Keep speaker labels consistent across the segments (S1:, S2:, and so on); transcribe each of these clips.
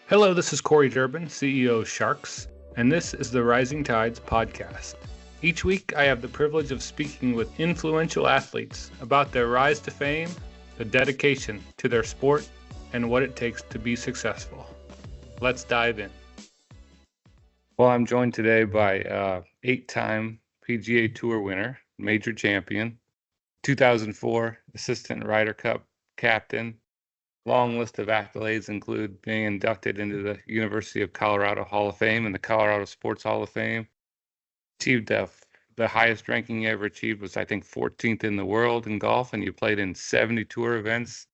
S1: Hello, this is Corey Durbin, CEO of SHARx, and this is the Rising Tides podcast. Each week, I have the privilege of speaking with influential athletes about their rise to fame, the dedication to their sport, and what it takes to be successful. Let's dive in. Well, I'm joined today by 8-time PGA Tour winner, major champion, 2004 Assistant Ryder Cup captain. Long list of accolades include being inducted into the University of Colorado Hall of Fame and the Colorado Sports Hall of Fame. Achieved the highest ranking you ever achieved was, I think, 14th in the world in golf, and you played in 70 tour events,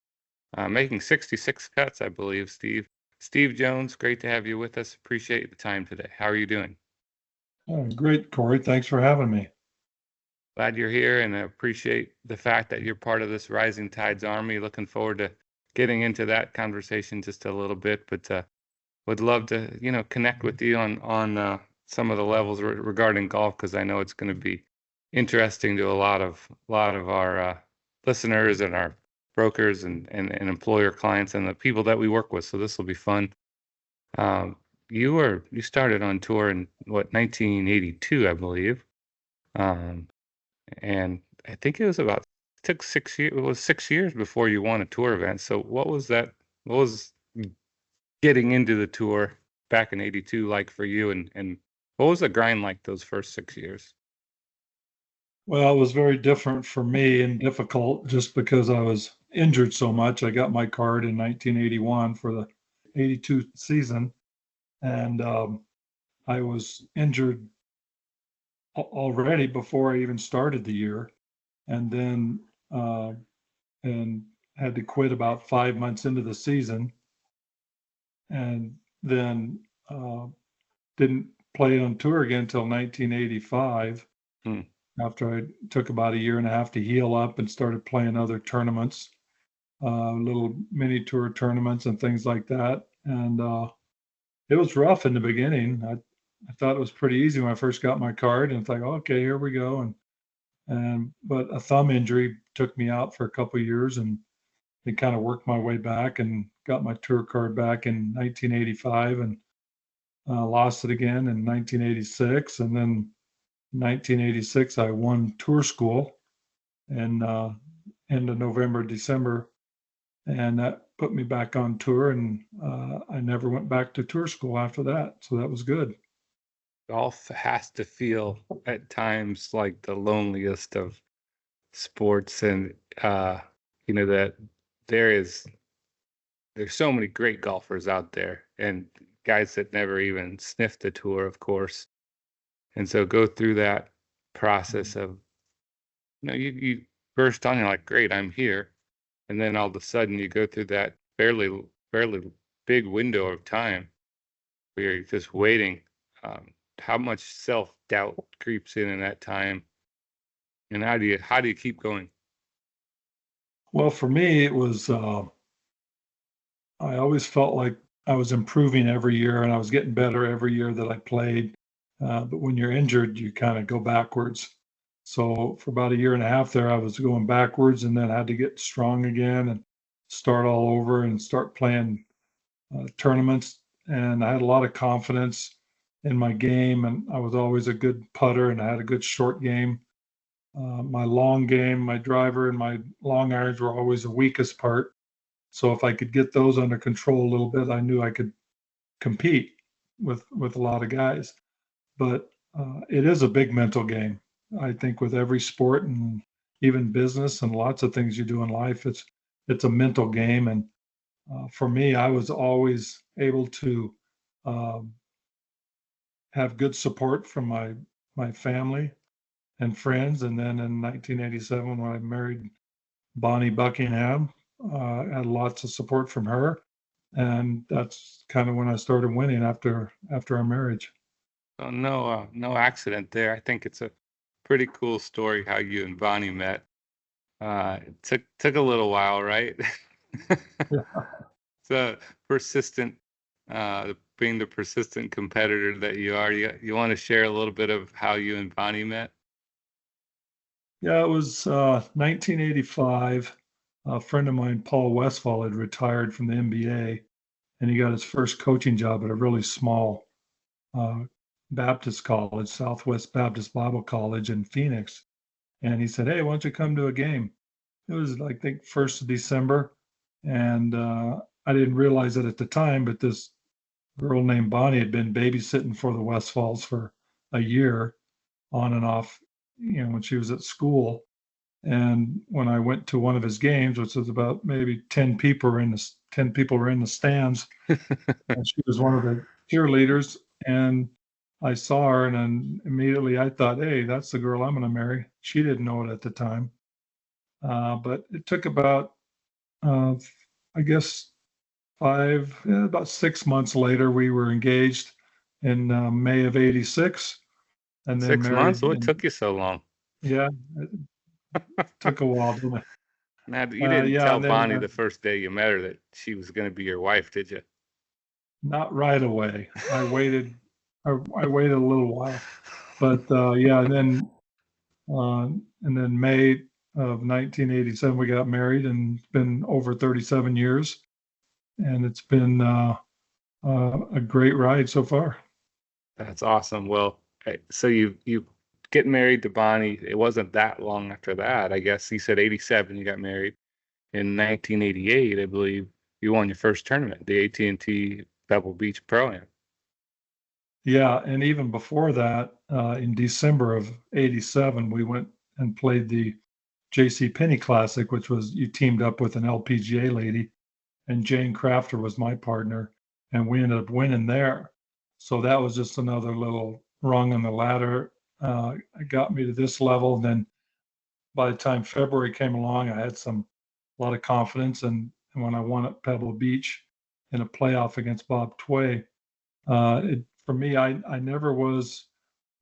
S1: making 66 cuts, I believe, Steve. Steve Jones, great to have you with us. Appreciate the time today. How are you doing?
S2: Oh, great, Corey. Thanks for having me.
S1: Glad you're here, and I appreciate the fact that you're part of this Rising Tides Army. Looking forward to getting into that conversation just a little bit, but would love to, connect with you on some of the levels regarding golf, because I know it's going to be interesting to a lot of our listeners and our brokers and employer clients and the people that we work with. So this will be fun. You started on tour in 1982, I believe, and I think it took 6 years. It was 6 years before you won a tour event. So what was that? What was getting into the tour back in '82 like for you, and what was the grind like those first 6 years?
S2: Well, it was very different for me and difficult just because I was injured so much. I got my card in 1981 for the 82 season, and I was injured already before I even started the year, and then and had to quit about 5 months into the season, and then didn't play on tour again until 1985.
S1: Hmm.
S2: After I took about a year and a half to heal up and started playing other tournaments, little mini tour tournaments and things like that. And it was rough in the beginning. I thought it was pretty easy when I first got my card, and it's like, okay, here we go. But a thumb injury took me out for a couple of years, and then kind of worked my way back and got my tour card back in 1985, and lost it again in 1986, and then 1986, I won tour school in end of November, December, and that put me back on tour. And I never went back to tour school after that, so that was good.
S1: Golf has to feel at times like the loneliest of sports, and that there's so many great golfers out there, and guys that never even sniffed the tour, of course. And so go through that process of, you first on, you're like, great, I'm here. And then all of a sudden you go through that fairly big window of time where you're just waiting. How much self-doubt creeps in that time, and how do you keep going?
S2: Well, for me, it was I always felt like I was improving every year and I was getting better every year that I played. But when you're injured, you kind of go backwards. So for about a year and a half there, I was going backwards, and then had to get strong again and start all over and start playing tournaments. And I had a lot of confidence in my game, and I was always a good putter, and I had a good short game. My long game, my driver, and my long irons were always the weakest part. So if I could get those under control a little bit, I knew I could compete with a lot of guys. But it is a big mental game. I think with every sport and even business and lots of things you do in life, it's a mental game. And for me, I was always able to um, have good support from my family and friends. And then in 1987, when I married Bonnie Buckingham, I had lots of support from her, and that's kind of when I started winning after our marriage.
S1: So no accident there. I think it's a pretty cool story how you and Bonnie met. It took a little while, right?
S2: Yeah.
S1: So persistent, being the persistent competitor that you are. You want to share a little bit of how you and Bonnie met?
S2: Yeah, it was 1985. A friend of mine, Paul Westphal, had retired from the NBA, and he got his first coaching job at a really small uh, Baptist college, Southwest Baptist Bible College in Phoenix. And he said, "Hey, why don't you come to a game?" It was, I think, 1st of December, and I didn't realize it at the time, but this girl named Bonnie had been babysitting for the Westfalls for a year, on and off, when she was at school. And when I went to one of his games, which was about maybe 10 people were in the stands, and she was one of the cheerleaders, and I saw her, and then immediately I thought, "Hey, that's the girl I'm going to marry." She didn't know it at the time, but it took about, uh, I guess, about 6 months later, we were engaged in May of '86, and then
S1: 6 months?
S2: married.
S1: What
S2: And
S1: took you so long?
S2: yeah, it took a while, didn't it?
S1: Now, you didn't
S2: Yeah,
S1: tell
S2: and then
S1: Bonnie the first day you met her that she was going to be your wife, did you?
S2: not right away. I waited. I waited a little while, but yeah, and then May of 1987 we got married, and it's been over 37 years, and it's been a great ride so far.
S1: That's awesome. Well, so you get married to Bonnie. It wasn't that long after that. I guess you said 87 you got married. In 1988, I believe, you won your first tournament, the AT&T Pebble Beach Pro-Am.
S2: Yeah, and even before that, in December of '87, we went and played the J.C. Penney Classic, which was, you teamed up with an LPGA lady, and Jane Crafter was my partner, and we ended up winning there. So that was just another little rung on the ladder. It got me to this level. And then by the time February came along, I had a lot of confidence, and when I won at Pebble Beach in a playoff against Bob Tway, for me, I never was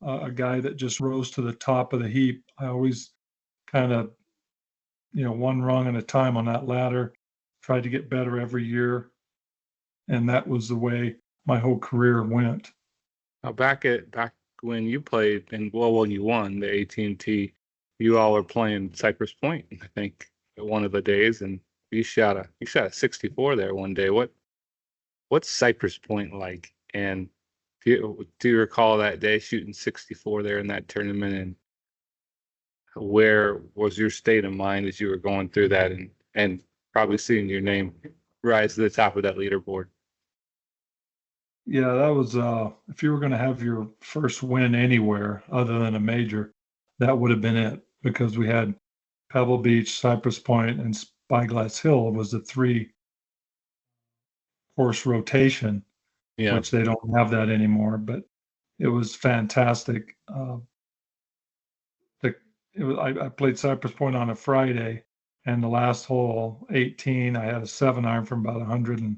S2: a guy that just rose to the top of the heap. I always kind of, one rung at a time on that ladder, tried to get better every year. And that was the way my whole career went.
S1: Now, back when you played and well, when you won the AT&T, you all were playing Cypress Point, I think, one of the days, and you shot a 64 there one day. What's Cypress Point like? And do you recall that day shooting 64 there in that tournament? And where was your state of mind as you were going through that and probably seeing your name rise to the top of that leaderboard?
S2: Yeah, that was, if you were going to have your first win anywhere other than a major, that would have been it, because we had Pebble Beach, Cypress Point, and Spyglass Hill was the three course rotation,
S1: Yeah,
S2: which they don't have that anymore. But it was fantastic. The, I played Cypress Point on a Friday, and the last hole, 18, I had a 7-iron from about 100, and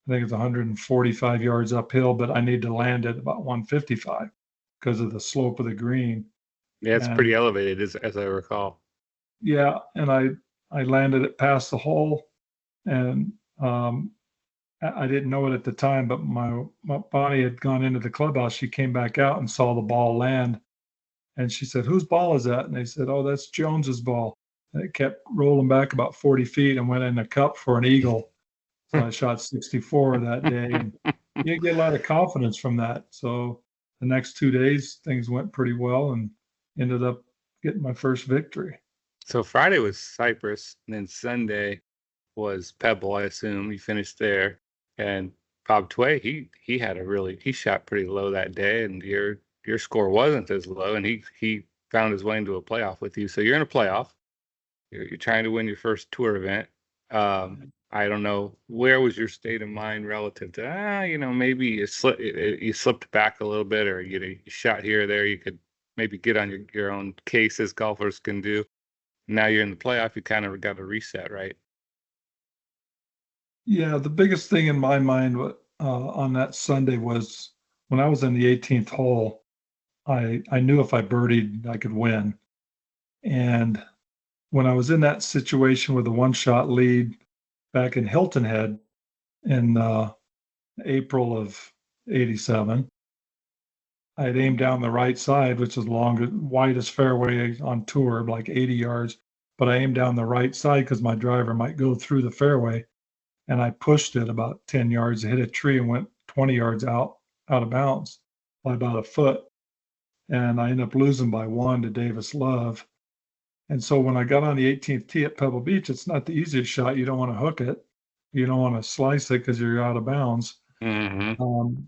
S2: I think it's 145 yards uphill, but I need to land it about 155 because of the slope of the green.
S1: yeah, it's pretty
S2: And
S1: elevated as I recall.
S2: yeah, and I landed it past the hole, and I didn't know it at the time, but my Bonnie had gone into the clubhouse. She came back out and saw the ball land, and she said, "Whose ball is that?" And they said, "Oh, that's Jones's ball." And it kept rolling back about 40 feet and went in the cup for an eagle. So I shot 64 that day, and you get a lot of confidence from that. So the next 2 days, things went pretty well, and ended up getting my first victory.
S1: So Friday was Cypress, and then Sunday was Pebble. I assume you finished there, and Bob Tway, he shot pretty low that day, and your score wasn't as low, and he found his way into a playoff with you. So you're in a playoff. You're trying to win your first tour event. I don't know, where was your state of mind relative to maybe you slipped back a little bit, or you shot here or there. You could maybe get on your own case, as golfers can do. Now you're in the playoff. You kind of got to reset, right?
S2: Yeah, the biggest thing in my mind on that Sunday was when I was in the 18th hole. I knew if I birdied, I could win. And when I was in that situation with a one-shot lead back in Hilton Head in April of '87, I had aimed down the right side, which is the longest, widest fairway on tour, like 80 yards. But I aimed down the right side because my driver might go through the fairway. and I pushed it about 10 yards, hit a tree and went 20 yards out of bounds by about a foot. And I ended up losing by 1 to Davis Love. And so when I got on the 18th tee at Pebble Beach, it's not the easiest shot. You don't want to hook it. You don't want to slice it because you're out of bounds.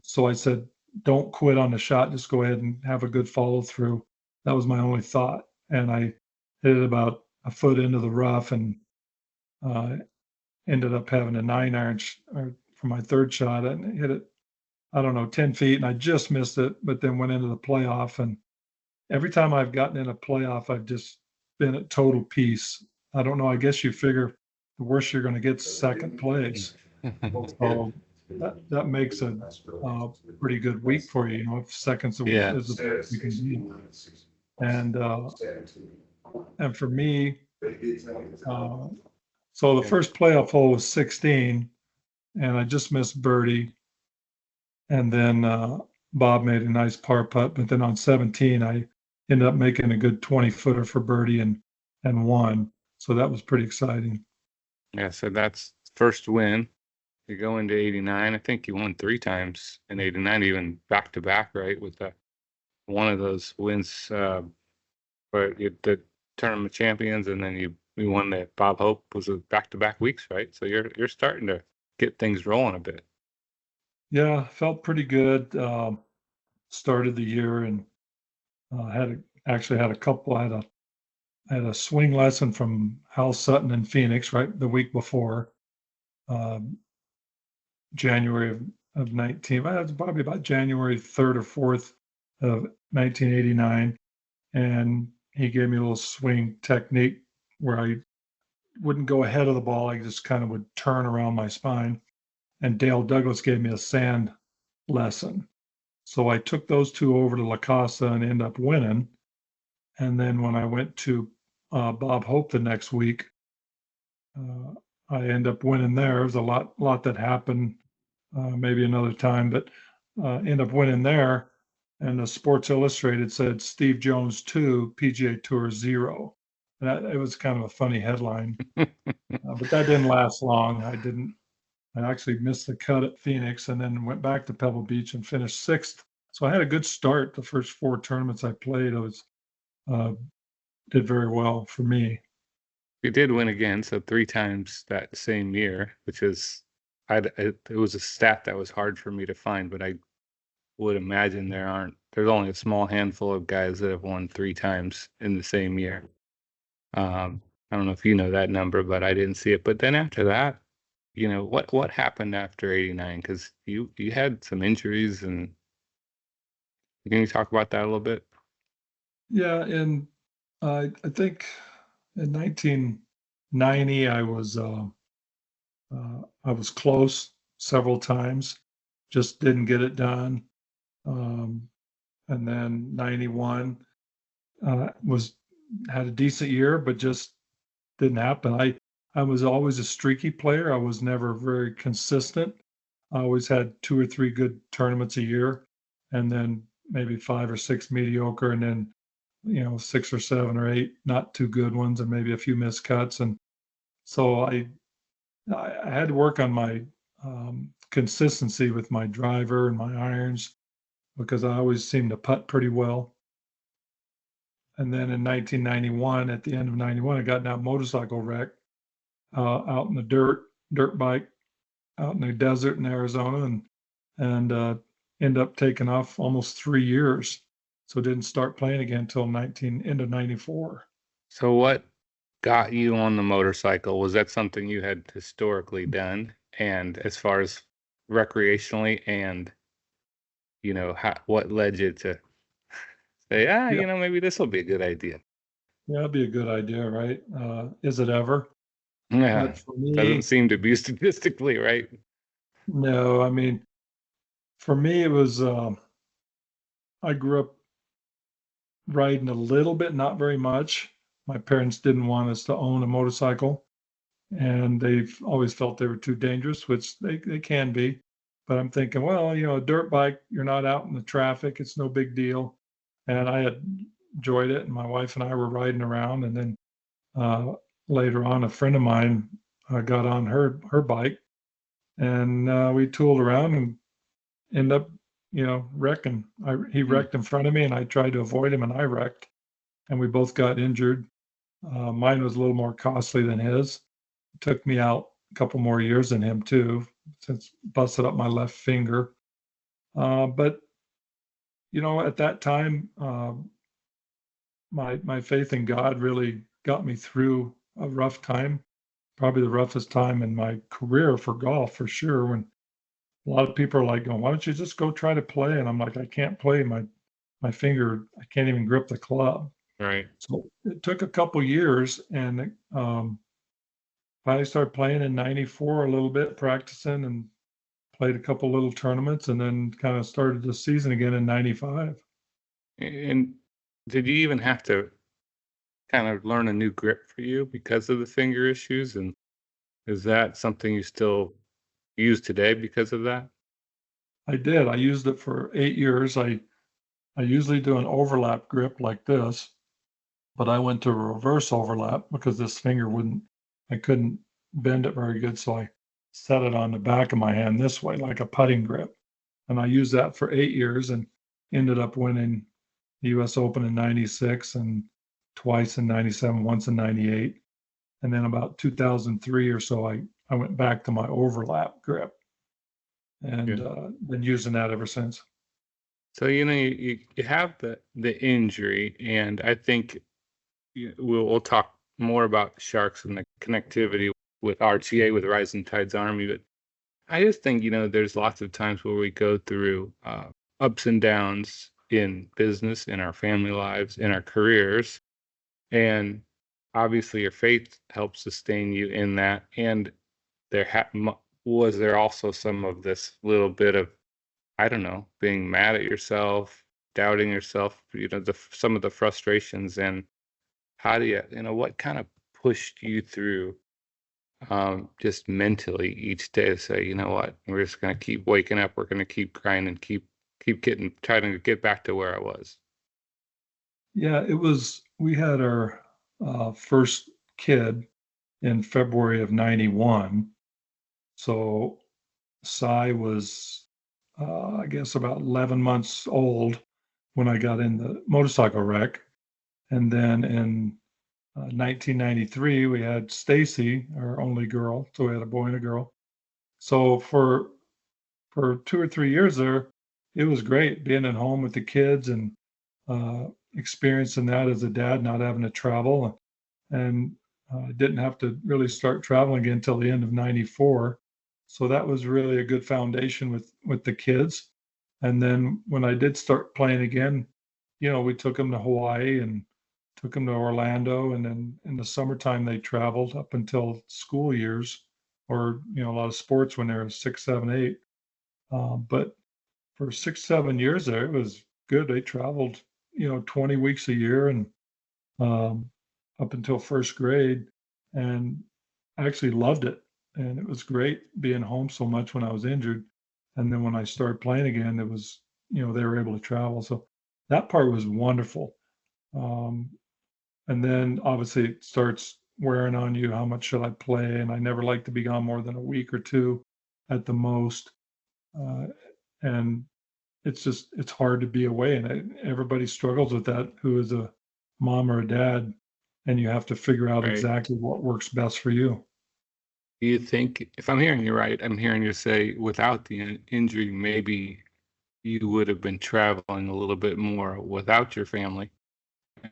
S2: So I said, don't quit on the shot. Just go ahead and have a good follow through. That was my only thought. And I hit it about a foot into the rough and ended up having a 9-iron for my third shot and hit it, I don't know, 10 feet. And I just missed it, but then went into the playoff. And every time I've gotten in a playoff, I've just been at total peace. I don't know. I guess you figure the worst you're going to get is second place. So that makes a pretty good week for you. You know, if seconds is the best you can be. And for me, so the first playoff hole was 16, and I just missed birdie. And then Bob made a nice par putt, but then on 17, I ended up making a good 20-footer for birdie and won. So that was pretty exciting.
S1: Yeah, so that's first win. You go into 89. I think you won 3 times in 89, even back to back, right? With one of those wins, but the tournament champions, and then you won that. Bob Hope was a back to back weeks, right? So you're starting to get things rolling a bit.
S2: Yeah, felt pretty good. Started the year and had a couple. I had a swing lesson from Hal Sutton in Phoenix right the week before. January of 19, well, it's probably about January 3rd or 4th of 1989. And he gave me a little swing technique where I wouldn't go ahead of the ball. I just kind of would turn around my spine. And Dale Douglas gave me a sand lesson. So I took those two over to La Casa and ended up winning. And then when I went to Bob Hope the next week, I ended up winning there. There was a lot that happened, maybe another time, but ended up winning there. And the Sports Illustrated said Steve Jones 2, PGA Tour 0. It was kind of a funny headline, but that didn't last long. I actually missed the cut at Phoenix and then went back to Pebble Beach and finished 6th. So I had a good start. The first 4 tournaments I played, did very well for me.
S1: You did win again, so 3 times that same year, which is, it was a stat that was hard for me to find, but I would imagine there's only a small handful of guys that have won 3 times in the same year. I don't know if you know that number, but I didn't see it. But then after that, you know, what happened after 89? Because you had some injuries, and can you talk about that a little bit?
S2: Yeah, and I think in 1990 I was close several times, just didn't get it done. And then 91 had a decent year, but just didn't happen. I was always a streaky player. I was never very consistent. I always had 2 or 3 good tournaments a year, and then maybe 5 or 6 mediocre, and then 6 or 7 or 8 not too good ones, and maybe a few missed cuts. And so I had to work on my consistency with my driver and my irons because I always seemed to putt pretty well. And then in 1991, at the end of 91, I got in that motorcycle wreck out in the dirt bike out in the desert in Arizona, and ended up taking off almost 3 years. So didn't start playing again until end of 94.
S1: So what got you on the motorcycle? Was that something you had historically done? And as far as recreationally, and what led you to say,
S2: Yeah,
S1: maybe this will be a good idea?
S2: yeah, that'd be a good idea, right? Is it ever?
S1: Yeah,
S2: But for
S1: doesn't
S2: me,
S1: seem to be statistically, right?
S2: no. I mean, for me, it was I grew up riding a little bit, not very much. My parents didn't want us to own a motorcycle, and they've always felt they were too dangerous, which they can be. But I'm thinking, well, a dirt bike, you're not out in the traffic, it's no big deal. And I had enjoyed it, and my wife and I were riding around, and then later on, a friend of mine got on her bike, and we tooled around and ended up, wrecking. He
S1: Mm.
S2: wrecked in front of me, and I tried to avoid him, and I wrecked, and we both got injured. Mine was a little more costly than his. It took me out a couple more years than him too, since busted up my left finger. But at that time, my faith in God really got me through a rough time, probably the roughest time in my career for golf for sure. When a lot of people are like going, "Why don't you just go try to play?" And I'm like, "I can't play. My finger, I can't even grip the club."
S1: Right.
S2: So it took a couple years, and finally started playing in '94 a little bit, practicing, and played a couple little tournaments, and then kind of started the season again in '95.
S1: And did you even have to kind of learn a new grip for you because of the finger issues? And is that something you still use today because of that?
S2: I did. I used it for 8 years. I usually do an overlap grip like this, but I went to a reverse overlap because this finger wouldn't, I couldn't bend it very good. So I set it on the back of my hand this way, like a putting grip. And I used that for 8 years and ended up winning the US Open in '96 and twice in '97, once in '98. And then about 2003 or so, I went back to my overlap grip
S1: Yeah.
S2: and been using that ever since.
S1: So you have the injury, and I think we'll talk more about sharks and the connectivity with RTA with Rising Tides Army. But I just think there's lots of times where we go through ups and downs in business, in our family lives, in our careers, and obviously your faith helps sustain you in that. And was there also some of this little bit of, I don't know, being mad at yourself, doubting yourself, some of the frustrations, and how do what kind of pushed you through, just mentally each day to say, you know what, we're just going to keep waking up, we're going to keep grinding, keep trying to get back to where I was.
S2: Yeah, we had our first kid in February of '91. So Cy was, I guess, about 11 months old when I got in the motorcycle wreck. And then in 1993, we had Stacy, our only girl. So we had a boy and a girl. So for 2 or 3 years there, it was great being at home with the kids and experiencing that as a dad, not having to travel, and didn't have to really start traveling again until the end of '94. So that was really a good foundation with the kids. And then when I did start playing again, we took them to Hawaii and took them to Orlando, and then in the summertime they traveled up until school years, or a lot of sports when they were 6, 7, 8. But for 6, 7 years there, it was good. They traveled, 20 weeks a year and um, up until first grade, and I actually loved it. And it was great being home so much when I was injured. And then when I started playing again, it was, they were able to travel. So that part was wonderful. Um, and then obviously it starts wearing on you. How much should I play? And I never like to be gone more than a week or two at the most. Uh, and it's hard to be away, and everybody struggles with that who is a mom or a dad, and you have to figure out
S1: Right.
S2: exactly what works best for you.
S1: Do you think, if I'm hearing you right, I'm hearing you say without the injury, maybe you would have been traveling a little bit more without your family?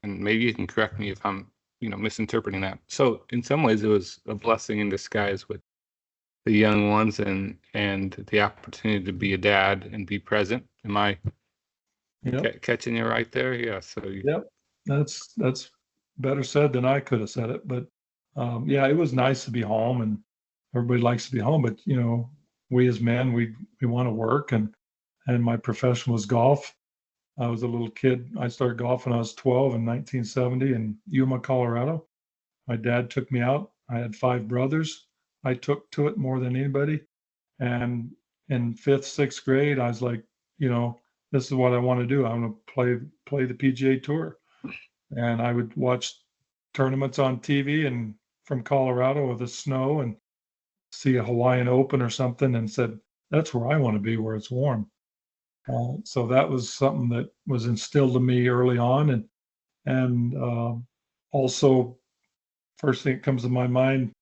S1: And maybe you can correct me if I'm, misinterpreting that. So in some ways, it was a blessing in disguise with the young ones and the opportunity to be a dad and be present. Am I
S2: Yep,
S1: catching you right there? Yeah. So
S2: yep. That's better said than I could have said it, but yeah, it was nice to be home, and everybody likes to be home, but we as men, we want to work, and my profession was golf. I was a little kid. I started golf when I was 12 in 1970 in Yuma, Colorado. My dad took me out. I had 5 brothers. I took to it more than anybody. And in fifth, sixth grade, I was like, you know, this is what I want to do. I want to play the PGA Tour. And I would watch tournaments on TV and from Colorado with the snow and see a Hawaiian Open or something and said, that's where I want to be, where it's warm. So that was something that was instilled in me early on. And also, first thing that comes to my mind,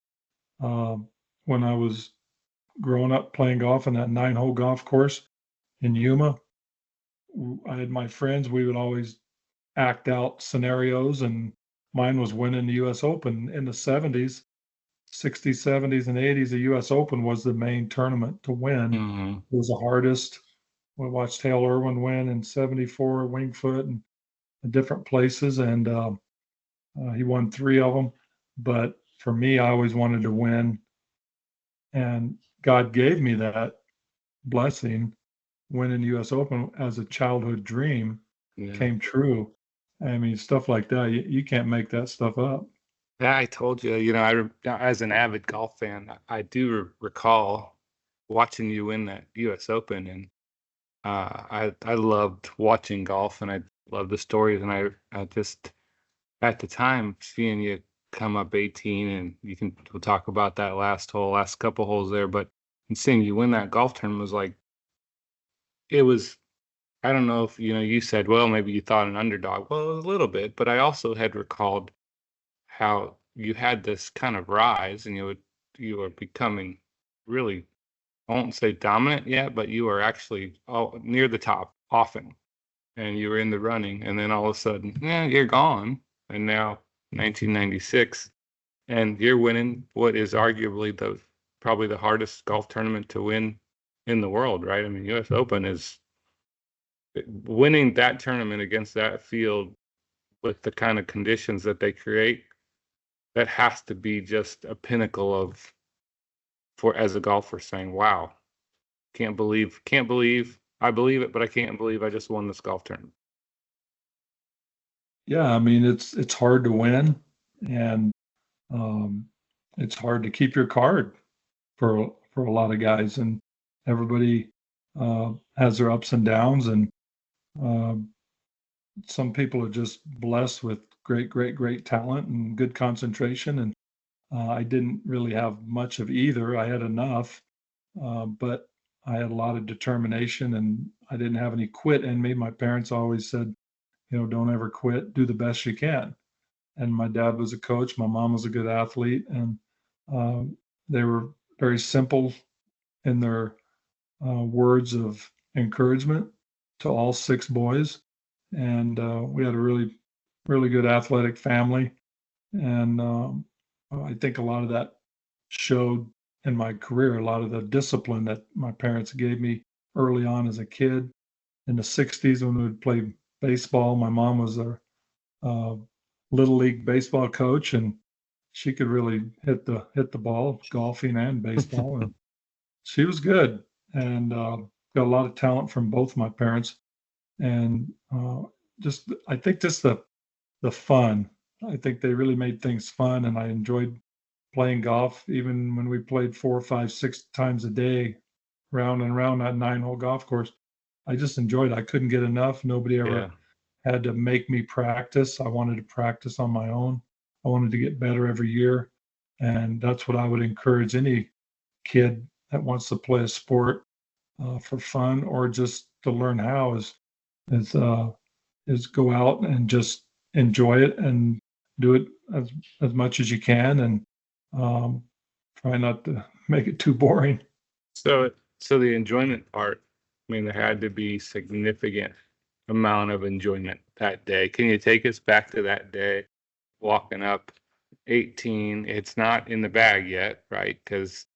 S2: uh, when I was growing up playing golf in that 9-hole golf course in Yuma, I had my friends, we would always act out scenarios, and mine was winning the US Open in the 70s, 60s, 70s, and 80s. The US Open was the main tournament to win.
S1: Mm-hmm.
S2: It was the hardest. We watched Hale Irwin win in 74, Winged Foot, and different places, and he won 3 of them. But for me, I always wanted to win, and God gave me that blessing. Winning the US Open as a childhood dream
S1: Yeah.
S2: came true. I mean, stuff like that, you can't make that stuff up.
S1: Yeah, I told you, as an avid golf fan, I do recall watching you win that U.S. Open, and I loved watching golf, and I loved the stories, and I just at the time seeing you come up 18, and we'll talk about that last couple holes there, but and seeing you win that golf tournament was like it was. I don't know if you said, well, maybe you thought an underdog. Well, a little bit, but I also had recalled how you had this kind of rise, and you were becoming really, I won't say dominant yet, but you were actually near the top often, and you were in the running, and then all of a sudden, yeah, you're gone, and now 1996, and you're winning what is arguably probably the hardest golf tournament to win in the world, right? I mean, U.S. Open is winning that tournament against that field with the kind of conditions that they create. That has to be just a pinnacle of for as a golfer saying, "Wow, can't believe I believe it, but I can't believe I just won this golf tournament."
S2: Yeah, I mean, it's hard to win, and um, it's hard to keep your card for a lot of guys, and everybody has their ups and downs, and uh, some people are just blessed with great talent and good concentration, and I didn't really have much of either. I had enough, but I had a lot of determination, and I didn't have any quit in me. My parents always said, don't ever quit, do the best you can. And my dad was a coach, my mom was a good athlete, and uh, they were very simple in their words of encouragement to all 6 boys. And we had a really good athletic family. And I think a lot of that showed in my career, a lot of the discipline that my parents gave me early on as a kid. In the 60s, when we would play baseball, my mom was a uh, little league baseball coach, and she could really hit the ball, golfing and baseball, and she was good, and got a lot of talent from both my parents, and just I think just the fun. I think they really made things fun, and I enjoyed playing golf, even when we played 4, 5, 6 times a day, round and round that 9-hole golf course. I just enjoyed it. I couldn't get enough. Nobody
S1: Yeah.
S2: ever had to make me practice. I wanted to practice on my own. I wanted to get better every year. And that's what I would encourage any kid that wants to play a sport for fun or just to learn how is uh, is go out and just enjoy it and do it as much as you can, and um, try not to make it too boring.
S1: So the enjoyment part, I mean, there had to be significant amount of enjoyment that day. Can you take us back to that day, walking up 18? It's not in the bag yet, right? Because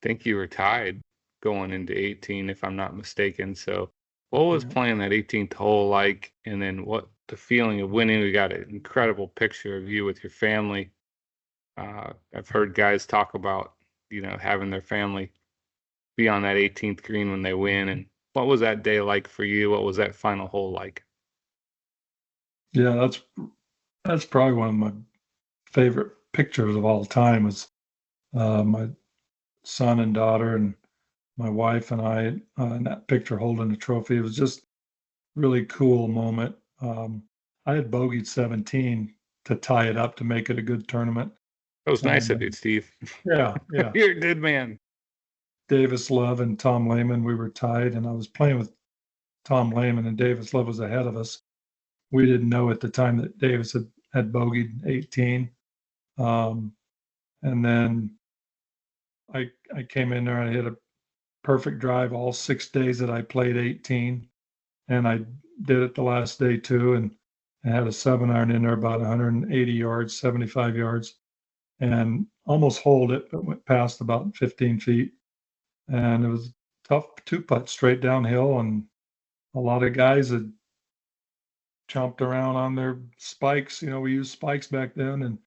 S1: I think you were tied going into 18, if I'm not mistaken. So what was
S2: Yeah.
S1: playing that 18th hole like? And then what the feeling of winning? We got an incredible picture of you with your family. I've heard guys talk about, having their family be on that 18th green when they win. And what was that day like for you? What was that final hole like?
S2: Yeah, that's probably one of my favorite pictures of all time is my son and daughter and my wife and I in that picture holding the trophy. It was just really cool moment. I had bogeyed 17 to tie it up to make it a good tournament,
S1: That was nice
S2: And
S1: of you, Steve.
S2: yeah, yeah.
S1: You're a good man.
S2: Davis Love and Tom Lehman, we were tied, and I was playing with Tom Lehman, and Davis Love was ahead of us. We didn't know at the time that Davis had bogeyed 18. Um, and then I came in there and I hit a perfect drive all 6 days that I played 18. And I did it the last day too. And I had a 7-iron in there about 180 yards, 75 yards, and almost holed it, but went past about 15 feet. And it was tough 2-putt straight downhill. And a lot of guys had chomped around on their spikes. We used spikes back then, and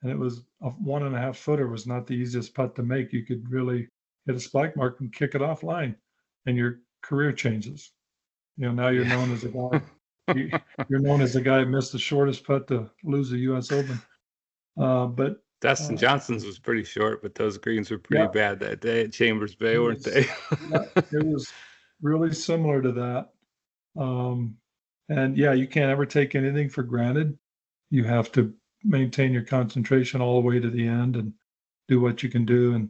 S2: it was a 1.5 footer was not the easiest putt to make. You could really hit a spike mark and kick it offline, and your career changes. Now you're known as a guy. You're known as the guy who missed the shortest putt to lose the U.S. Open. But
S1: Dustin Johnson's was pretty short, but those greens were pretty bad that day at Chambers Bay, weren't they?
S2: It was really similar to that. And you can't ever take anything for granted. You have to maintain your concentration all the way to the end and do what you can do. And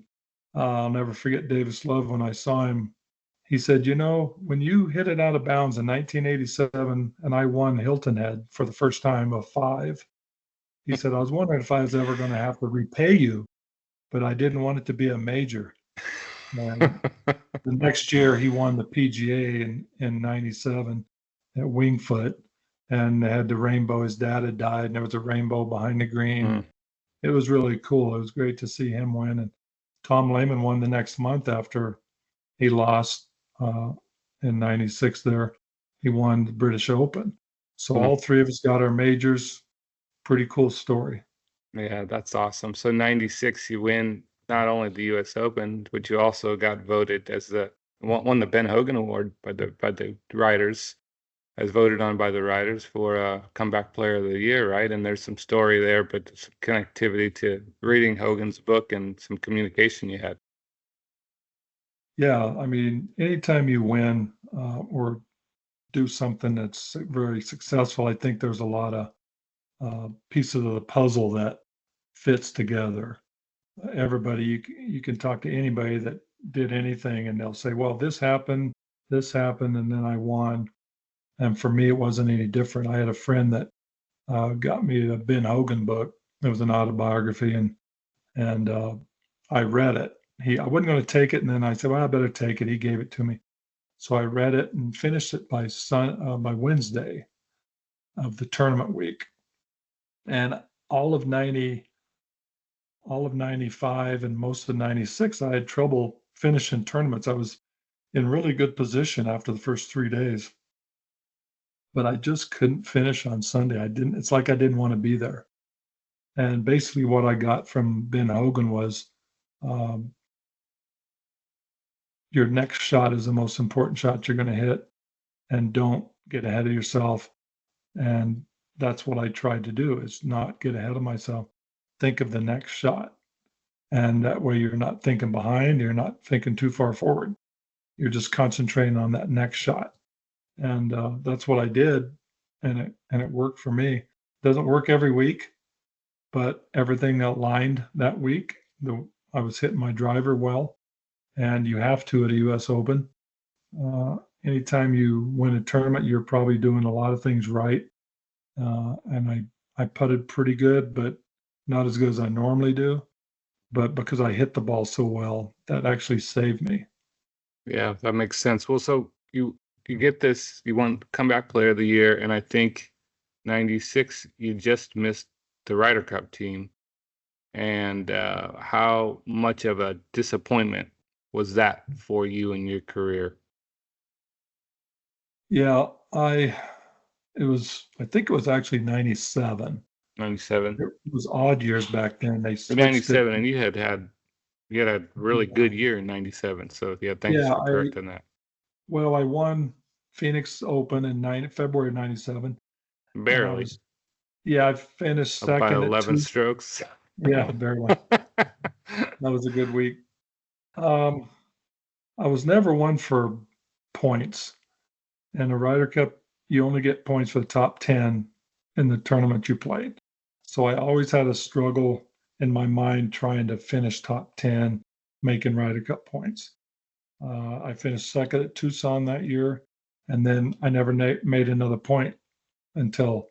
S2: I'll never forget Davis Love when I saw him. He said, when you hit it out of bounds in 1987 and I won Hilton Head for the first time of 5, he said, I was wondering if I was ever going to have to repay you, but I didn't want it to be a major. And the next year he won the PGA in 97 at Wingfoot, and they had the rainbow. His dad had died, and there was a rainbow behind the green. It was really cool. It was great to see him win. And Tom Lehman won the next month after he lost in 96 there. He won the British Open. So all three of us got our majors. Pretty cool story.
S1: Yeah, that's awesome. So 96, you win not only the U.S. Open, but you also got voted as won the Ben Hogan Award by the writers, as voted on by the writers for Comeback Player of the Year, right? And there's some story there, but some connectivity to reading Hogan's book and some communication you had.
S2: Yeah, I mean, anytime you win or do something that's very successful, I think there's a lot of pieces of the puzzle that fits together. Everybody, you can talk to anybody that did anything, and they'll say, "Well, this happened, and then I won." And for me, it wasn't any different. I had a friend that got me the Ben Hogan book. It was an autobiography, and I read it. I wasn't going to take it, and then I said, "Well, I better take it." He gave it to me, so I read it and finished it by Wednesday of the tournament week, and all of 95 and most of 96, I had trouble finishing tournaments. I was in really good position after the first 3 days, but I just couldn't finish on Sunday. It's like I didn't want to be there. And basically what I got from Ben Hogan was, your next shot is the most important shot you're going to hit, and don't get ahead of yourself. And that's what I tried to do, is not get ahead of myself. Think of the next shot. And that way you're not thinking behind, you're not thinking too far forward. You're just concentrating on that next shot. And that's what I did. And it worked for me. Doesn't work every week, but everything aligned that week. I was hitting my driver well, and you have to at a U.S. Open. Anytime you win a tournament, you're probably doing a lot of things right. And I putted pretty good, but not as good as I normally do. But because I hit the ball so well, that actually saved me.
S1: Yeah, that makes sense. Well, so you get this, you won Comeback Player of the Year, and I think 96, you just missed the Ryder Cup team. And how much of a disappointment was that for you in your career?
S2: Yeah, I think it was actually 97.
S1: 97.
S2: It was odd years back then. They switched
S1: 97,
S2: it.
S1: and you had a really good year in 97. So yeah, thanks for correcting that.
S2: Well, I won Phoenix Open in February of 97.
S1: Barely.
S2: I finished
S1: Up by
S2: second
S1: 11
S2: at
S1: strokes.
S2: Yeah, barely. That was a good week. I was never one for points. In a Ryder Cup, you only get points for the top 10 in the tournament you played. So I always had a struggle in my mind trying to finish top 10, making Ryder Cup points. I finished second at Tucson that year, and then I never made another point until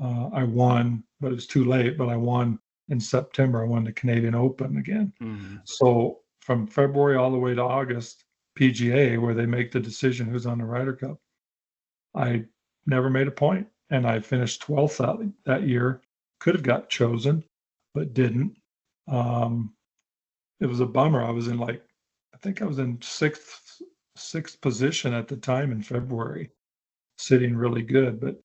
S2: I won, but it was too late. But I won in September. I won the Canadian Open again.
S1: Mm-hmm.
S2: So from February all the way to August, PGA, where they make the decision who's on the Ryder Cup, I never made a point, and I finished 12th that year. Could have got chosen, but didn't. Um, it was a bummer. I was in I think I was in sixth position at the time in February, sitting really good, but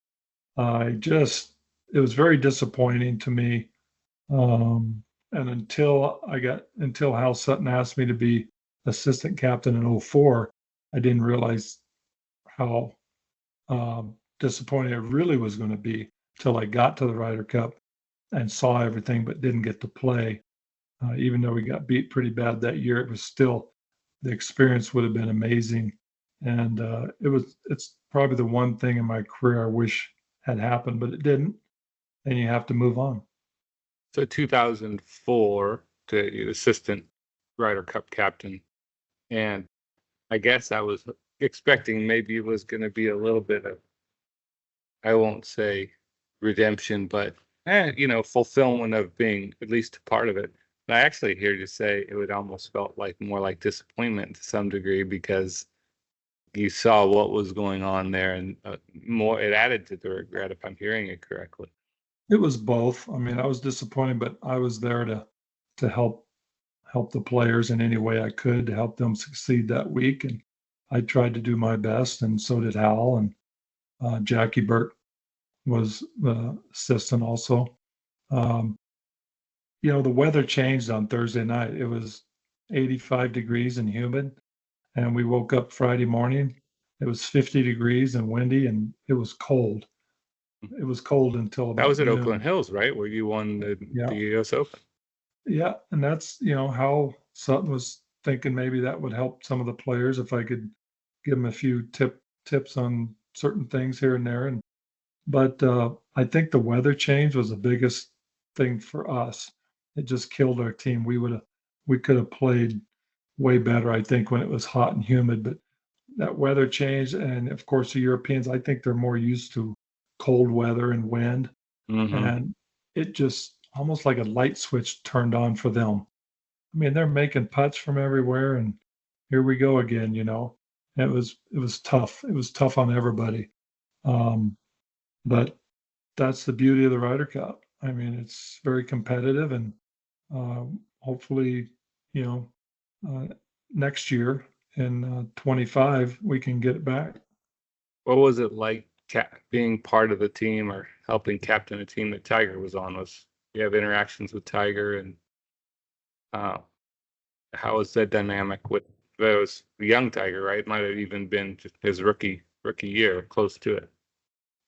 S2: it was very disappointing to me. And until Hal Sutton asked me to be assistant captain in '04, I didn't realize how disappointing it really was going to be till I got to the Ryder Cup and saw everything, but didn't get to play. Even though we got beat pretty bad that year, it was still the experience would have been amazing. And it's probably the one thing in my career I wish had happened, but it didn't. And you have to move on.
S1: So 2004 to assistant Ryder Cup captain, and I guess I was expecting maybe it was going to be a little bit of, I won't say redemption, but fulfillment of being at least a part of it. But I actually hear you say it would almost felt like more like disappointment to some degree because you saw what was going on there, and more it added to the regret if I'm hearing it correctly.
S2: It was both. I mean, I was disappointed, but I was there to help the players in any way I could to help them succeed that week, and I tried to do my best, and so did Hal, and Jackie Burt was the assistant also. Um, the weather changed on Thursday night. It was 85 degrees and humid, and we woke up Friday morning. It was 50 degrees and windy, and it was cold. It was cold until
S1: That was
S2: about
S1: at
S2: noon.
S1: Oakland Hills, right, where you won
S2: Yeah.
S1: the U.S. Open.
S2: Yeah, and that's how Sutton was thinking maybe that would help some of the players if I could give them a few tips on certain things here and there. But I think the weather change was the biggest thing for us. It just killed our team. We could have played way better, I think, when it was hot and humid. But that weather change, and of course the Europeans, I think they're more used to cold weather and wind,
S1: Mm-hmm.
S2: and it just almost like a light switch turned on for them. I mean, they're making putts from everywhere, and here we go again. It was tough. It was tough on everybody. But that's the beauty of the Ryder Cup. I mean, it's very competitive, and hopefully, you know, next year in 25 we can get it back.
S1: What was it like being part of the team or helping captain a team that Tiger was on? Was you have interactions with Tiger, and how was that dynamic with those the young Tiger? Right, might have even been just his rookie year, close to it.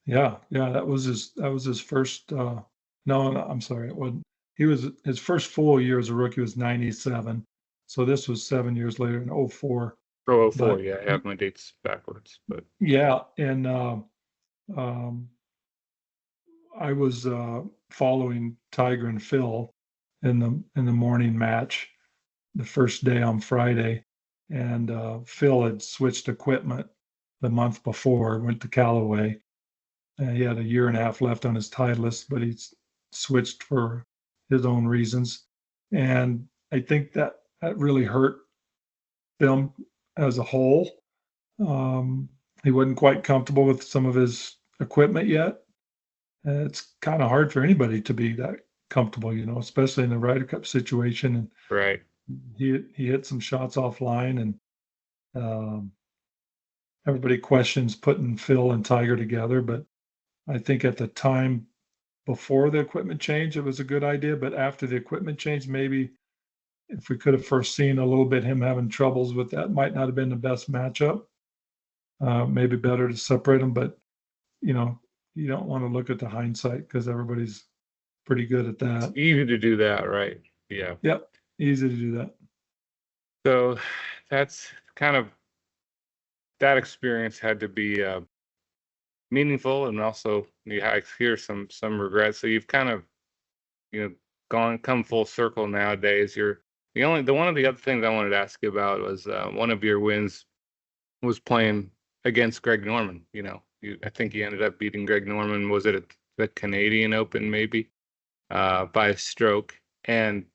S2: Yeah, that was his first. No, I'm sorry, it wasn't. He was his first full year as a rookie was '97, so this was 7 years later in '04.
S1: Oh, 04,
S2: But
S1: yeah, I have my dates backwards, but
S2: yeah, and um, I was following Tiger and Phil in the morning match the first day on Friday, and Phil had switched equipment the month before, went to Callaway. He had a year and a half left on his Titleist, but he switched for his own reasons, and I think that really hurt Phil as a whole. He wasn't quite comfortable with some of his equipment yet. It's kind of hard for anybody to be that comfortable, especially in the Ryder Cup situation. And
S1: right.
S2: he hit some shots offline, and um, everybody questions putting Phil and Tiger together. But I think at the time before the equipment change, it was a good idea. But after the equipment change, maybe if we could have foreseen a little bit him having troubles with that, might not have been the best matchup. Maybe better to separate them, but you don't want to look at the hindsight because everybody's pretty good at
S1: It's
S2: that.
S1: easy to do that, right? Yeah.
S2: Yep, easy to do that.
S1: So that's kind of that experience had to be meaningful, and also I hear some regrets. So you've kind of gone come full circle nowadays. You're the one of the other things I wanted to ask you about was one of your wins was playing against Greg Norman. I think you ended up beating Greg Norman. Was it at the Canadian Open maybe by a stroke? And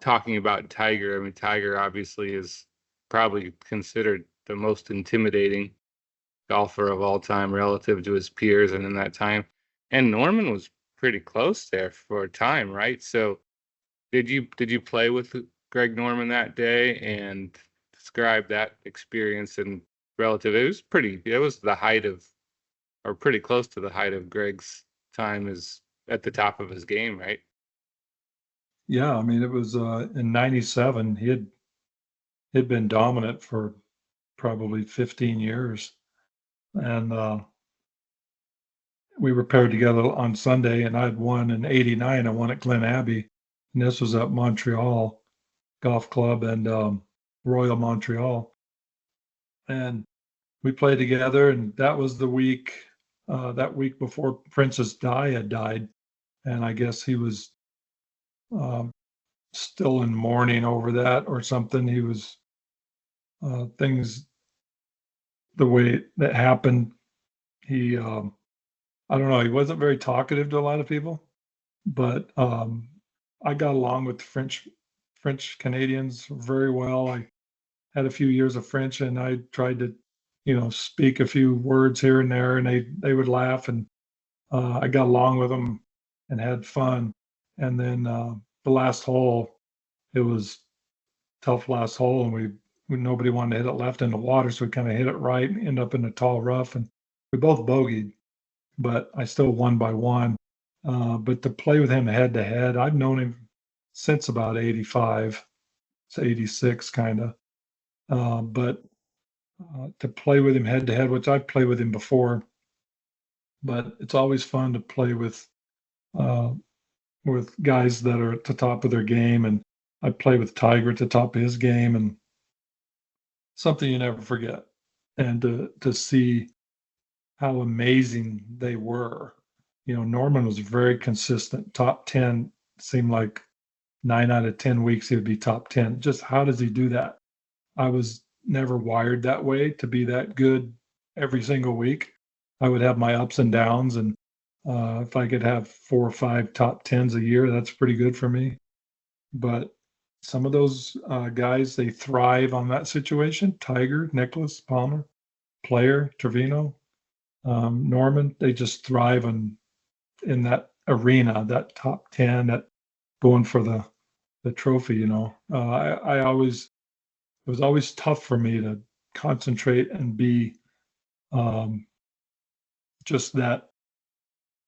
S1: talking about Tiger, I mean, Tiger obviously is probably considered the most intimidating golfer of all time relative to his peers and in that time. And Norman was pretty close there for a time, right? So did you play with Greg Norman that day and describe that experience and relative? It was the height of, or pretty close to the height of Greg's time is at the top of his game, right?
S2: Yeah, I mean, it was in '97. He'd been dominant for probably 15 years, and we were paired together on Sunday, and I'd won in '89. I won at Glen Abbey, and this was at Montreal Golf Club and Royal Montreal, and we played together. And that week before Princess Di had died, and I guess he was um, still in mourning over that or something. He was things the way that happened. He I don't know. He wasn't very talkative to a lot of people, but I got along with the French Canadians very well. I had a few years of French, and I tried to, speak a few words here and there, and they would laugh, and I got along with them and had fun. And then the last hole, it was tough last hole, and nobody wanted to hit it left in the water, so we kind of hit it right, and end up in a tall rough, and we both bogeyed, but I still won by one. But to play with him head to head, I've known him since about '85, it's '86 kind of. But to play with him head to head, which I've played with him before, but it's always fun to play uh, with guys that are at the top of their game. And I play with Tiger at the top of his game, and something you never forget. And to see how amazing they were. Norman was very consistent. Top 10 seemed like 9 out of 10 weeks he would be top 10. Just how does he do that? I was never wired that way to be that good every single week. I would have my ups and downs, and if I could have 4 or 5 top 10s a year, that's pretty good for me. But some of those guys, they thrive on that situation. Tiger, Nicholas, Palmer, Player, Trevino, Norman, they just thrive in that arena, that top 10, that going for the trophy. I always it was always tough for me to concentrate and be um, just that,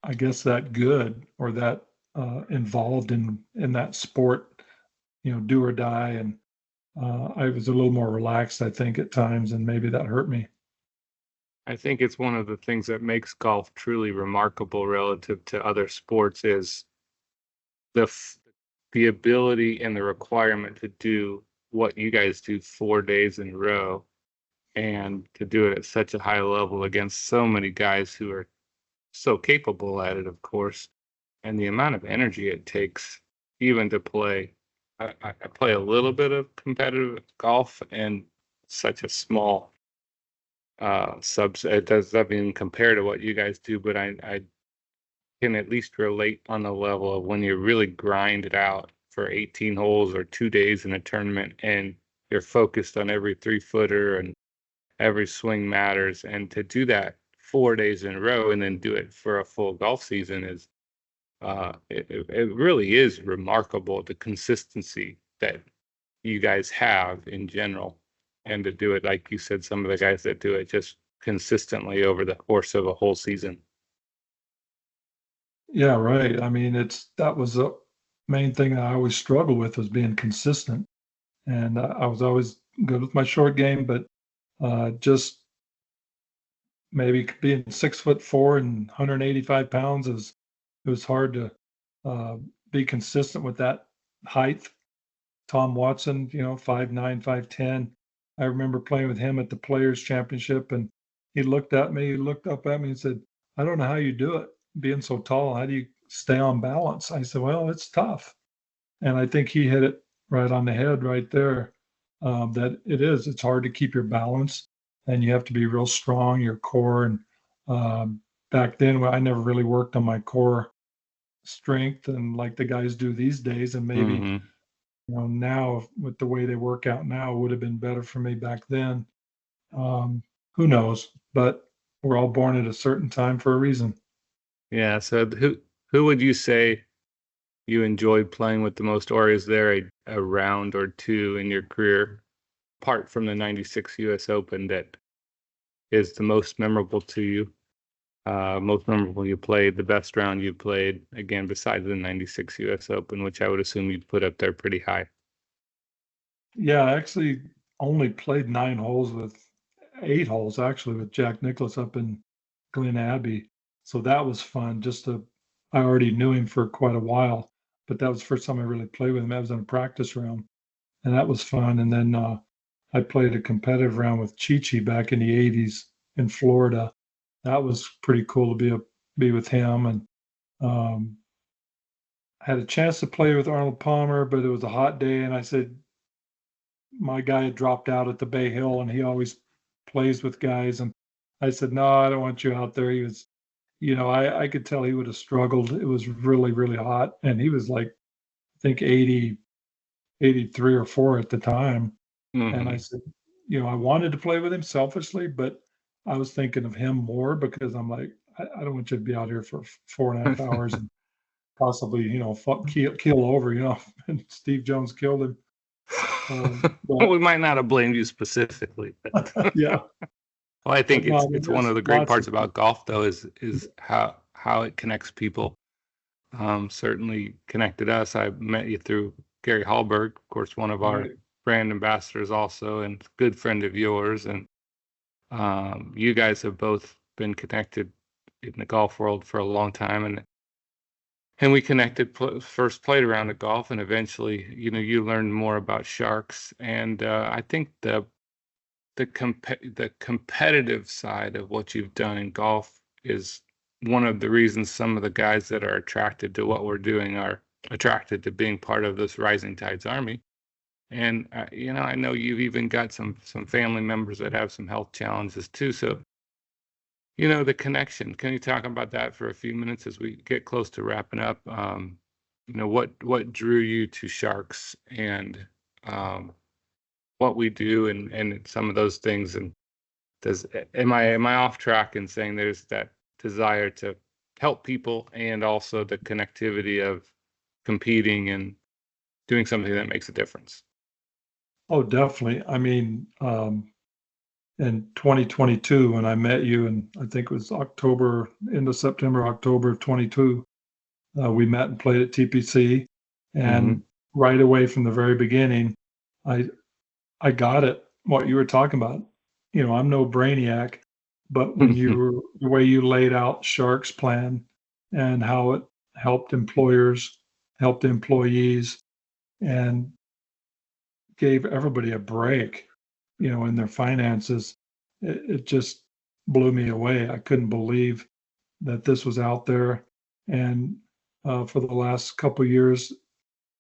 S2: I guess, that good or that involved in that sport, do or die. And I was a little more relaxed, I think, at times, and maybe that hurt me.
S1: I think it's one of the things that makes golf truly remarkable relative to other sports is the the ability and the requirement to do what you guys do 4 days in a row and to do it at such a high level against so many guys who are so capable at it, of course, and the amount of energy it takes even to play. I play a little bit of competitive golf and such a small subs. It doesn't even compare to what you guys do, but I can at least relate on the level of when you really grind it out for 18 holes or 2 days in a tournament and you're focused on every 3-footer and every swing matters. And to do that 4 days in a row and then do it for a full golf season is it really is remarkable, the consistency that you guys have in general, and to do it like you said, some of the guys that do it just consistently over the course of a whole season.
S2: Yeah, right. I mean, that was the main thing I always struggled with, was being consistent. And I was always good with my short game, but just maybe being 6'4" and 185 pounds, it was hard to uh, be consistent with that height. Tom Watson, 5'9", 5'10". I remember playing with him at the Players Championship, and he looked up at me and said, "I don't know how you do it, being so tall. How do you stay on balance?" I said, "Well, it's tough." And I think he hit it right on the head right there. That it's hard to keep your balance, and you have to be real strong, your core. And back then, I never really worked on my core strength and like the guys do these days. And maybe,
S1: Mm-hmm.
S2: now with the way they work out now, it would have been better for me back then. Who knows? But we're all born at a certain time for a reason.
S1: Yeah. So who would you say you enjoyed playing with the most, or is there a round or two in your career, apart from the '96 U.S. Open, that is the most memorable to you? Most memorable you played, the best round you played, again, besides the '96 U.S. Open, which I would assume you'd put up there pretty high.
S2: Yeah, I actually only played 9 holes with 8 holes actually with Jack Nicklaus up in Glen Abbey. So that was fun. I already knew him for quite a while, but that was the first time I really played with him. I was in a practice round, and that was fun. And then I played a competitive round with Chi back in the '80s in Florida. That was pretty cool to be with him. And um, I had a chance to play with Arnold Palmer, but it was a hot day, and I said, my guy had dropped out at the Bay Hill and he always plays with guys. And I said, no, I don't want you out there. He was, I could tell he would have struggled. It was really, really hot. And he was like, I think 80, 83 or 4 at the time. And I
S1: Mm-hmm.
S2: said, I wanted to play with him selfishly, but I was thinking of him more because I'm like, I don't want you to be out here for 4.5 hours and possibly, keel over, and Steve Jones killed him.
S1: We
S2: But
S1: might not have blamed you specifically, but
S2: yeah,
S1: well, I think
S2: but no, I mean,
S1: it's one
S2: there's
S1: of the great
S2: lots of
S1: parts about golf, though, is how it connects people. Certainly connected us. I met you through Gary Hallberg, of course, one of our
S2: right.
S1: brand ambassadors, also, and good friend of yours. And you guys have both been connected in the golf world for a long time, and we connected, first played around at golf, and eventually, you learned more about SHARx. And I think the competitive side of what you've done in golf is one of the reasons some of the guys that are attracted to what we're doing are attracted to being part of this Rising Tides Army. And I know you've even got some family members that have some health challenges too. So, the connection. Can you talk about that for a few minutes as we get close to wrapping up? What drew you to SHARx, and what we do, and some of those things. And am I off track in saying there's that desire to help people, and also the connectivity of competing and doing something that makes a difference?
S2: Oh, definitely. I mean, in 2022, when I met you, and I think it was October, into September, October of 22, we met and played at TPC.
S1: Mm-hmm.
S2: And right away from the very beginning, I I got it, what you were talking about. I'm no brainiac, but the way you laid out SHARk's plan and how it helped employers, helped employees, and gave everybody a break, in their finances. It just blew me away. I couldn't believe that this was out there. And for the last couple of years,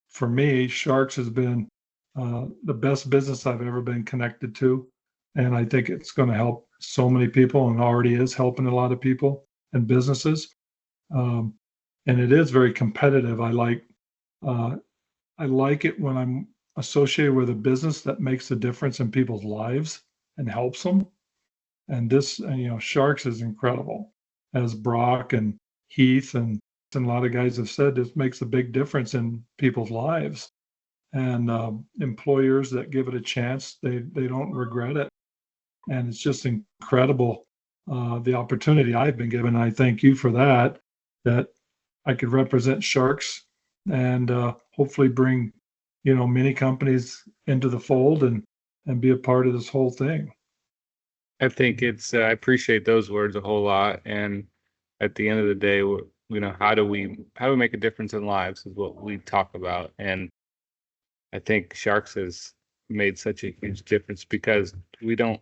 S2: for me, SHARx has been the best business I've ever been connected to. And I think it's going to help so many people, and already is helping a lot of people and businesses. Um, and it is very competitive. Uh, I like it when I'm associated with a business that makes a difference in people's lives and helps them. And this, SHARx is incredible. As Brock and Heath and a lot of guys have said, this makes a big difference in people's lives. And employers that give it a chance, they don't regret it. And it's just incredible, the opportunity I've been given. I thank you for that. That I could represent SHARx and hopefully bring, many companies into the fold and be a part of this whole thing.
S1: I think I appreciate those words a whole lot. And at the end of the day, how do we make a difference in lives is what we talk about. And I think SHARx has made such a huge difference because we don't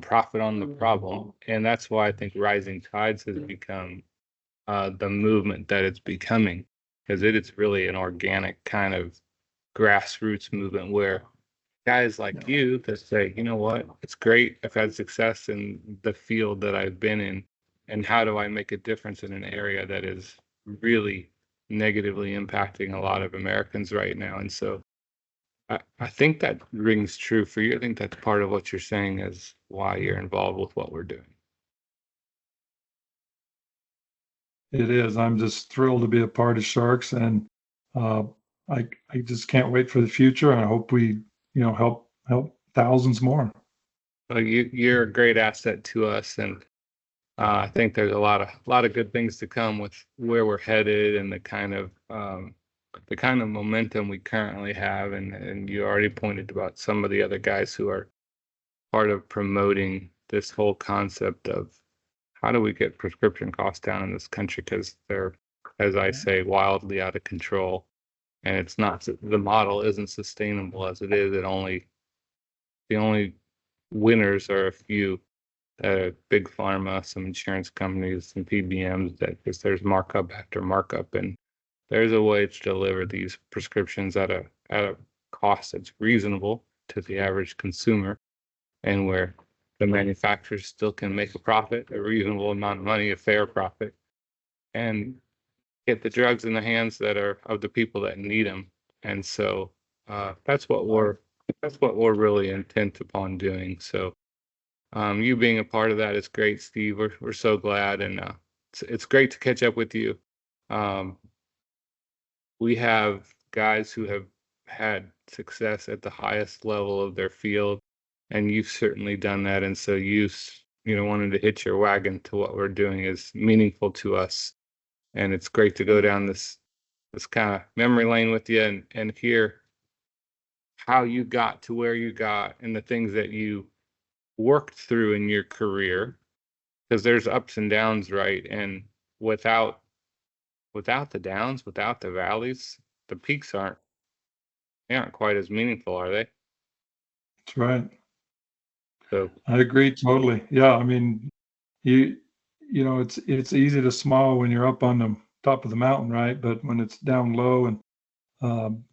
S1: profit on the problem. And that's why I think Rising Tides has become the movement that it's becoming, because it is really an organic kind of grassroots movement where guys like you that say, you know what, it's great. I've had success in the field that I've been in. And how do I make a difference in an area that is really negatively impacting a lot of Americans right now? And so I think that rings true for you. I think that's part of what you're saying is why you're involved with what we're doing.
S2: It is. I'm just thrilled to be a part of SHARx, and uh, I just can't wait for the future. And I hope we, help thousands more.
S1: Well, you're a great asset to us, and I think there's a lot of good things to come with where we're headed and the kind of momentum we currently have. And you already pointed about some of the other guys who are part of promoting this whole concept of how do we get prescription costs down in this country, because they're, as I say, wildly out of control, and it's not, the model isn't sustainable as it is. The only winners are a few, big pharma, some insurance companies, some PBMs, that because there's markup after markup, and there's a way to deliver these prescriptions at a cost that's reasonable to the average consumer, and where the manufacturers still can make a profit, a reasonable amount of money, a fair profit, and get the drugs in the hands that are of the people that need them. And so that's what we're really intent upon doing. So you being a part of that is great, Steve. We're so glad, and it's great to catch up with you. Um, we have guys who have had success at the highest level of their field, and you've certainly done that. And so wanting to hitch your wagon to what we're doing is meaningful to us, and it's great to go down this kind of memory lane with you and hear how you got to where you got and the things that you worked through in your career, because there's ups and downs, right? And without the downs, without the valleys, the peaks aren't quite as meaningful, are they?
S2: That's right.
S1: So
S2: I agree totally. Yeah, I mean, you it's easy to smile when you're up on the top of the mountain, right? But when it's down low and um,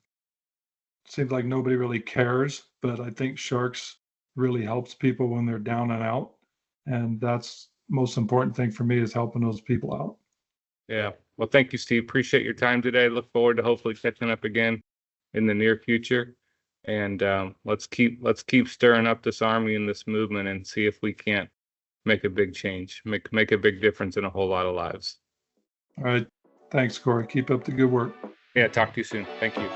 S2: seems like nobody really cares. But I think SHARx really helps people when they're down and out, and that's most important thing for me is helping those people out.
S1: yeah. Well, thank you, Steve. Appreciate your time today. Look forward to hopefully catching up again in the near future. And let's keep stirring up this army and this movement and see if we can't make a big change, make a big difference in a whole lot of lives.
S2: All right. Thanks, Corey. Keep up the good work.
S1: Yeah, talk to you soon. Thank you.